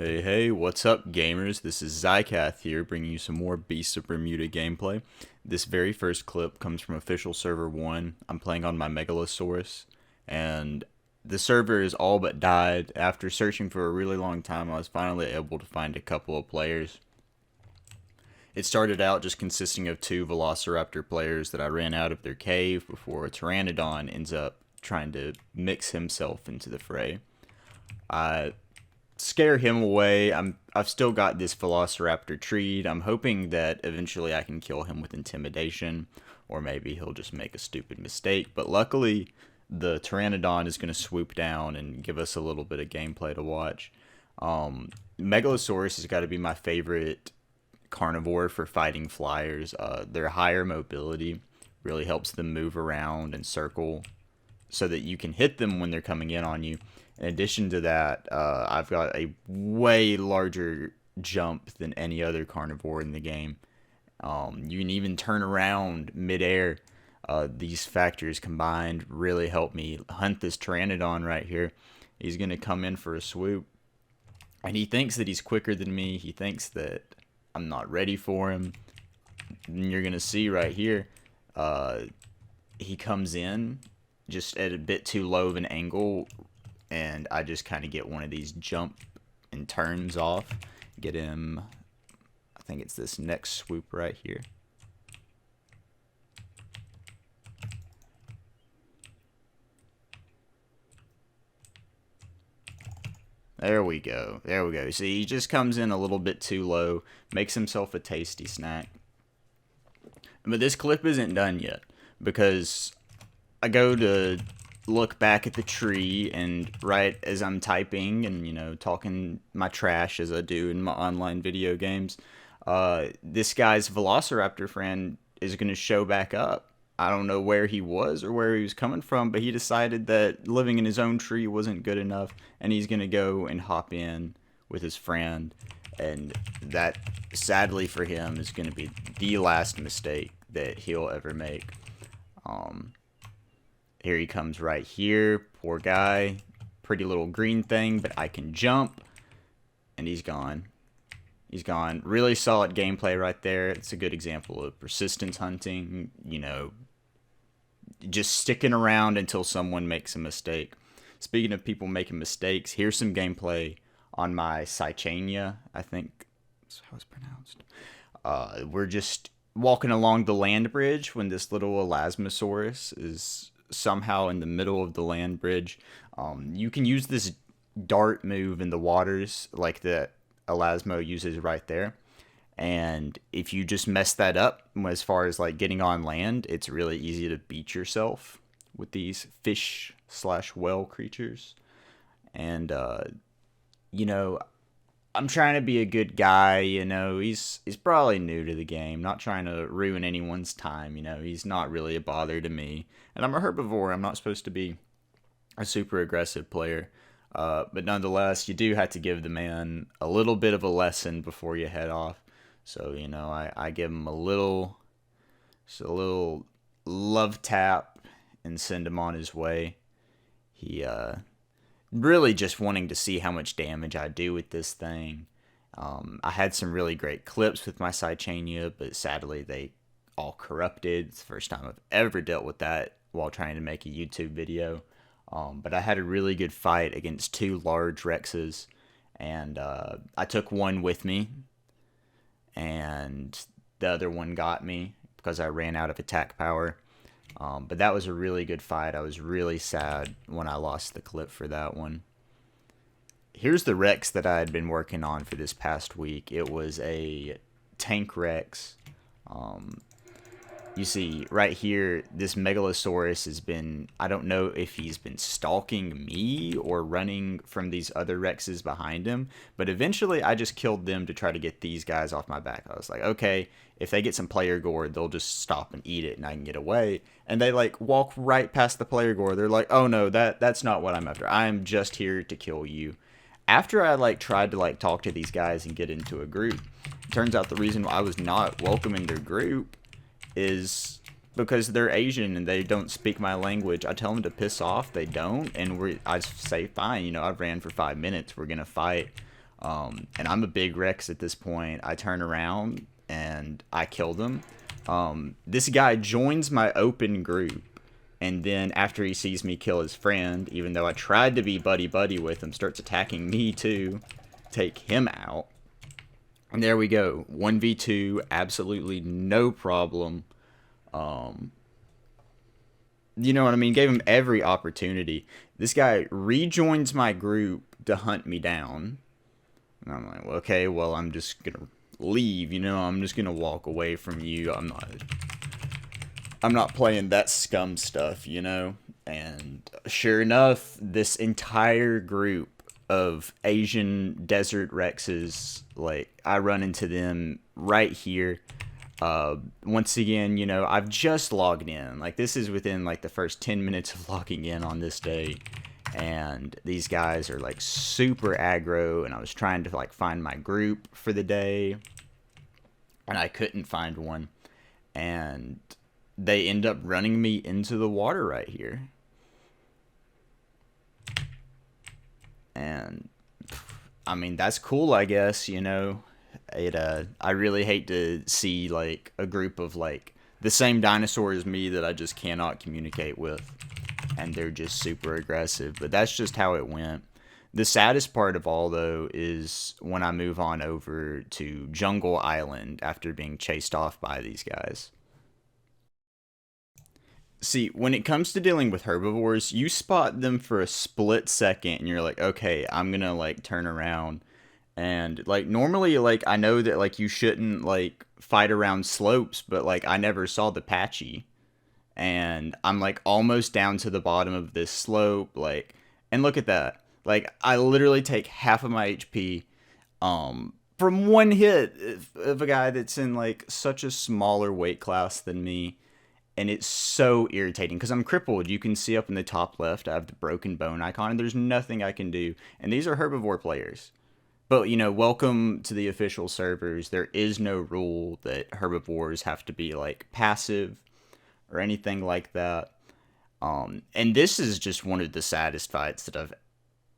Hey, what's up, gamers? This is Zycath here, bringing you some more Beasts of Bermuda gameplay. This very first clip comes from official server 1. I'm playing on my Megalosaurus, and the server is all but died. After searching for a really long time, I was finally able to find a couple of players. It started out just consisting of two Velociraptor players that I ran out of their cave before a Pteranodon ends up trying to mix himself into the fray. I scare him away. I've still got this Velociraptor treed. I'm hoping that eventually I can kill him with intimidation, or maybe he'll just make a stupid mistake. But luckily, the Pteranodon is going to swoop down and give us a little bit of gameplay to watch. Megalosaurus has got to be my favorite carnivore for fighting flyers. Their higher mobility really helps them move around and circle so that you can hit them when they're coming in on you. In addition to that, I've got a way larger jump than any other carnivore in the game. You can even turn around midair. These factors combined really help me hunt this Pteranodon right here. He's going to come in for a swoop. And he thinks that he's quicker than me. He thinks that I'm not ready for him. And you're going to see right here, he comes in just at a bit too low of an angle, and I just kind of get one of these jump and turns off. Get him, I think it's this next swoop right here. There we go. There we go. See, he just comes in a little bit too low, makes himself a tasty snack. But this clip isn't done yet, because I go to look back at the tree, and right as I'm typing and, you know, talking my trash as I do in my online video games, this guy's Velociraptor friend is going to show back up. I don't know where he was or where he was coming from, but he decided that living in his own tree wasn't good enough, and he's going to go and hop in with his friend. And that, sadly for him, is going to be the last mistake that he'll ever make. Here he comes right here. Poor guy. Pretty little green thing, but I can jump. And he's gone. He's gone. Really solid gameplay right there. It's a good example of persistence hunting. You know, just sticking around until someone makes a mistake. Speaking of people making mistakes, here's some gameplay on my Cychania, I think that's how it's pronounced. We're just walking along the land bridge when this little Elasmosaurus is somehow in the middle of the land bridge. You can use this dart move in the waters like the Elasmo uses right there. And if you just mess that up as far as like getting on land, it's really easy to beat yourself with these fish / whale creatures. And, you know, I'm trying to be a good guy, you know. He's probably new to the game, not trying to ruin anyone's time, you know. He's not really a bother to me. And I'm a herbivore. I'm not supposed to be a super aggressive player. But nonetheless, you do have to give the man a little bit of a lesson before you head off. So, you know, I give him a little love tap and send him on his way. He, really just wanting to see how much damage I do with this thing. I had some really great clips with my Cychania, but sadly they all corrupted. It's the first time I've ever dealt with that while trying to make a YouTube video. But I had a really good fight against two large Rexes, and I took one with me, and the other one got me because I ran out of attack power. But that was a really good fight. I was really sad when I lost the clip for that one. Here's the Rex that I had been working on for this past week. It was a tank Rex. You see right here, this Megalosaurus has been, I don't know if he's been stalking me or running from these other Rexes behind him, but eventually I just killed them to try to get these guys off my back. I was like, okay, if they get some player gore, they'll just stop and eat it and I can get away. And they like walk right past the player gore. They're like, oh no, that's not what I'm after. I'm just here to kill you. After I like tried to like talk to these guys and get into a group, it turns out the reason why I was not welcome in their group is because they're Asian and they don't speak my language. I tell them to piss off, they don't, and I say, fine, you know, I ran for 5 minutes, we're gonna fight. And I'm a big Rex at this point. I turn around and I kill them. This guy joins my open group, and then after he sees me kill his friend, even though I tried to be buddy-buddy with him, starts attacking me too, take him out. And there we go. 1v2, absolutely no problem. You know what I mean? Gave him every opportunity. This guy rejoins my group to hunt me down. And I'm like, well, okay, well, I'm just gonna leave, you know? I'm just gonna walk away from you. I'm not playing that scum stuff, you know? And sure enough, this entire group of Asian desert Rexes, like, I run into them right here. Once again, you know, I've just logged in. Like, this is within, like, the first 10 minutes of logging in on this day. And these guys are, like, super aggro. And I was trying to, like, find my group for the day. And I couldn't find one. And they end up running me into the water right here. And, I mean, that's cool, I guess, you know. I really hate to see, like, a group of, like, the same dinosaur as me that I just cannot communicate with. And they're just super aggressive. But that's just how it went. The saddest part of all, though, is when I move on over to Jungle Island after being chased off by these guys. See, when it comes to dealing with herbivores, you spot them for a split second and you're like, okay, I'm gonna, like, turn around. And, like, normally, like, I know that, like, you shouldn't, like, fight around slopes, but, like, I never saw the patchy. And I'm, like, almost down to the bottom of this slope, like, and look at that. Like, I literally take half of my HP, from one hit of a guy that's in, like, such a smaller weight class than me. And it's so irritating because I'm crippled. You can see up in the top left, I have the broken bone icon, and there's nothing I can do. And these are herbivore players. But, you know, welcome to the official servers. There is no rule that herbivores have to be, like, passive or anything like that. And this is just one of the saddest fights that I've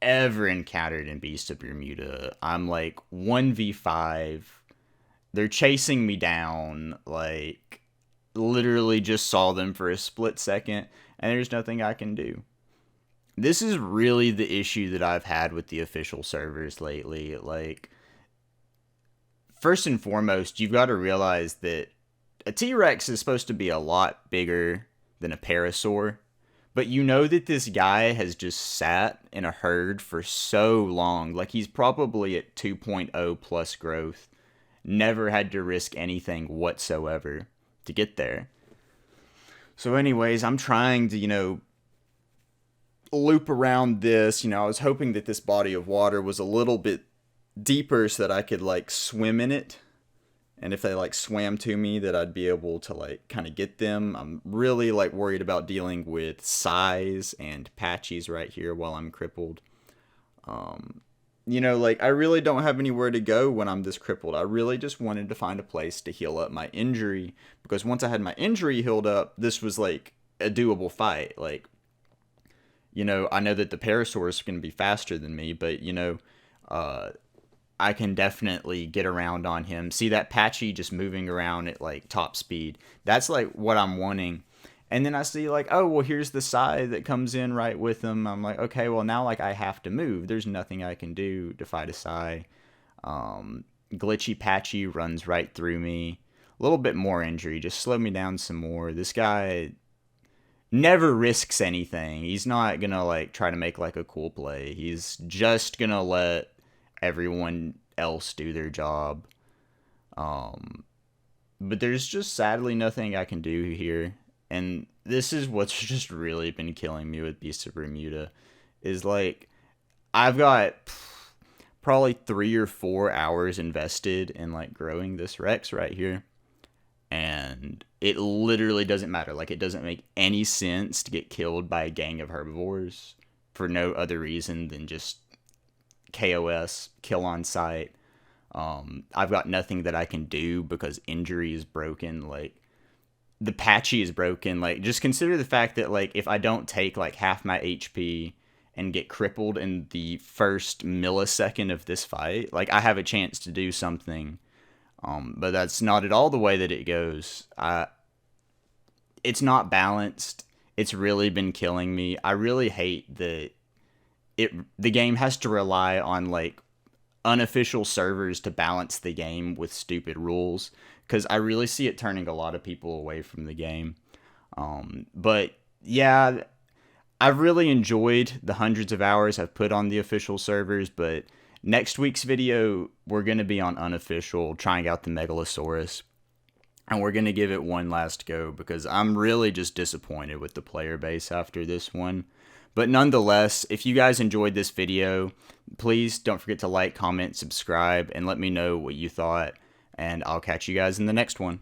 ever encountered in Beast of Bermuda. I'm, like, 1v5. They're chasing me down, like, literally just saw them for a split second, and there's nothing I can do. This is really the issue that I've had with the official servers lately. Like, first and foremost, you've got to realize that a T-Rex is supposed to be a lot bigger than a parasaur. But you know that this guy has just sat in a herd for so long. Like, he's probably at 2.0 plus growth. Never had to risk anything whatsoever to get there. So anyways, I'm trying to, you know, loop around this. You know, I was hoping that this body of water was a little bit deeper so that I could, like, swim in it. And if they, like, swam to me, that I'd be able to, like, kind of get them. I'm really, like, worried about dealing with size and patchies right here while I'm crippled. You know, like, I really don't have anywhere to go when I'm this crippled. I really just wanted to find a place to heal up my injury. Because once I had my injury healed up, this was, like, a doable fight. Like, you know, I know that the parasaur is going to be faster than me, but, you know, I can definitely get around on him. See that patchy just moving around at, like, top speed. That's, like, what I'm wanting. And then I see, like, oh, well, here's the side that comes in right with him. I'm like, okay, well, now, like, I have to move. There's nothing I can do to fight a Psy. Glitchy Patchy runs right through me. A little bit more injury. Just slow me down some more. This guy never risks anything. He's not gonna, like, try to make, like, a cool play. He's just gonna let everyone else do their job. But there's just sadly nothing I can do here. And this is what's just really been killing me with Beast of Bermuda. Is, like, I've got probably 3 or 4 hours invested in, like, growing this Rex right here. And it literally doesn't matter. Like, it doesn't make any sense to get killed by a gang of herbivores for no other reason than just KOS, kill on sight. I've got nothing that I can do because injury is broken. Like, the patchy is broken. Like, just consider the fact that, like, if I don't take, like, half my HP and get crippled in the first millisecond of this fight, like I have a chance to do something. But that's not at all the way that it goes. It's not balanced. It's really been killing me. I really hate that the game has to rely on like unofficial servers to balance the game with stupid rules, because I really see it turning a lot of people away from the game. But yeah, I've really enjoyed the hundreds of hours I've put on the official servers, but next week's video, we're going to be on unofficial, trying out the Megalosaurus. And we're going to give it one last go because I'm really just disappointed with the player base after this one. But nonetheless, if you guys enjoyed this video, please don't forget to like, comment, subscribe, and let me know what you thought. And I'll catch you guys in the next one.